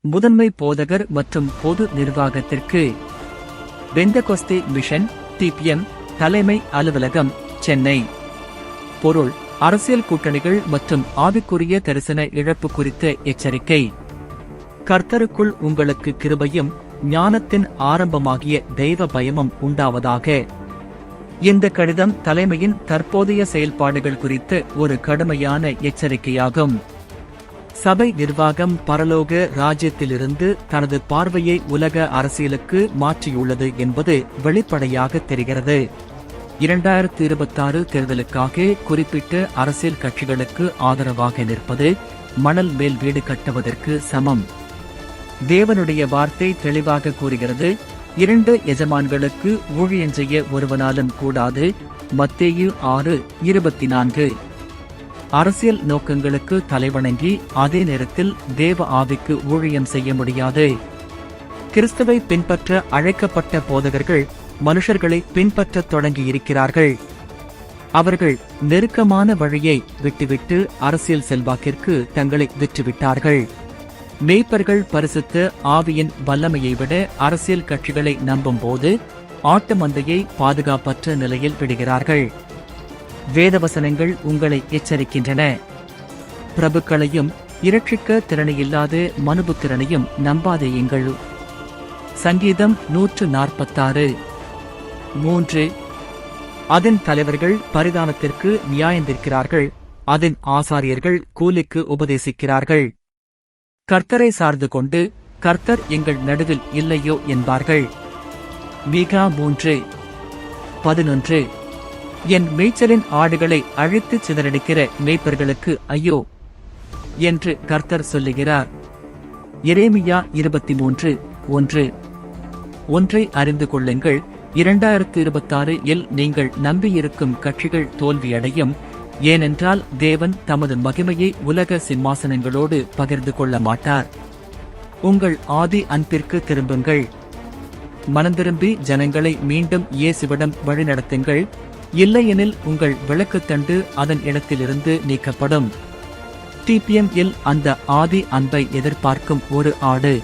முதன்மை போதகர் மற்றும் பொது நிர்வாகத்திற்கு பெந்தகோஸ்தே மிஷன் டிபிஎம் தலைமை அலுவலகம் சென்னை. பொருள்: அரசியல் கூட்டணிகள் மற்றும் ஆவிக்குரிய தரிசன இழப்பு குறித்த எச்சரிக்கை. கர்த்தருக்குள் உங்களுக்கு கிருபையும் ஞானத்தின் ஆரம்பமாகிய தெய்வ பயமும் உண்டாவதாக. இந்த கடிதம் தலைமையின் தற்போதைய செயல்பாடுகள் குறித்த ஒரு கடுமையான எச்சரிக்கையாகும். சபை நிர்வாகம் பரலோக ராஜ்யத்திலிருந்து தனது பார்வையை உலக அரசியலுக்கு மாற்றியுள்ளது என்பது வெளிப்படையாக தெரிகிறது. 2026 தேர்தலுக்காக குறிப்பிட்ட அரசியல் கட்சிகளுக்கு ஆதரவாக நிற்பது மணல் மேல் வீடு கட்டுவதற்கு சமம். தேவனுடைய வார்த்தை தெளிவாக கூறுகிறது, 2 எஜமான்களுக்கு ஊழியம் செய்ய ஒருவனாலும் கூடாது. மத்தேயு 6:24. அரசியல் நோக்கங்களுக்கு தலைவணங்கி அதே நேரத்தில் தேவ ஆவிக்கு ஊழியம் செய்ய முடியாது. கிறிஸ்துவை பின்பற்ற அழைக்கப்பட்ட போதகர்கள் மனுஷர்களை பின்பற்றத் தொடங்கியிருக்கிறார்கள். அவர்கள் நெருக்கமான வழியை விட்டுவிட்டு அரசியல் செல்வாக்கிற்கு தங்களை விற்றுவிட்டார்கள். மேய்ப்பர்கள் பரிசுத்த ஆவியின் வல்லமையை விட அரசியல் கட்சிகளை நம்பும்போது ஆட்டு மந்தையை பாதுகாப்பற்ற நிலையில் விடுகிறார்கள். வேதவசனங்கள் உங்களை எச்சரிக்கின்றன. பிரபுக்களையும் இரட்சிக்க திறனையில்லாத மனுபுத்திரனையும் நம்பாதேயுங்கள். சங்கீதம் 146:3. அதன் தலைவர்கள் பரிதானத்திற்கு நியாயந்திருக்கிறார்கள், அதன் ஆசாரியர்கள் கூலிக்கு உபதேசிக்கிறார்கள். கர்த்தரை சார்ந்து கொண்டு கர்த்தர் எங்கள் நடுவில் இல்லையோ என்பார்கள். மீகா 3:11. என் மேய்ச்சலின் ஆடுகளை அழித்து சிதறடிக்கிற மேய்ப்பர்களுக்கு ஐயோ என்று கர்த்தர் சொல்லுகிறார். எரேமியா 23:1. ஒன்றை அறிந்து கொள்ளுங்கள், 2026 இல் நீங்கள் நம்பியிருக்கும் கட்சிகள் தோல்வியடையும். ஏனென்றால் தேவன் தமது மகிமையை உலக சிம்மாசனங்களோடு பகிர்ந்து கொள்ள மாட்டார். உங்கள் ஆதி அன்பிற்கு திரும்புங்கள். மனந்திரும்பி ஜனங்களை மீண்டும் இயேசுவிடம் வழிநடத்துங்கள். இல்லையெனில் உங்கள் விளக்குத்தண்டு அதன் இடத்திலிருந்து நீக்கப்படும். டிபிஎம் இல் அந்த ஆதி அன்பை எதிர்பார்க்கும் ஒரு ஆடு.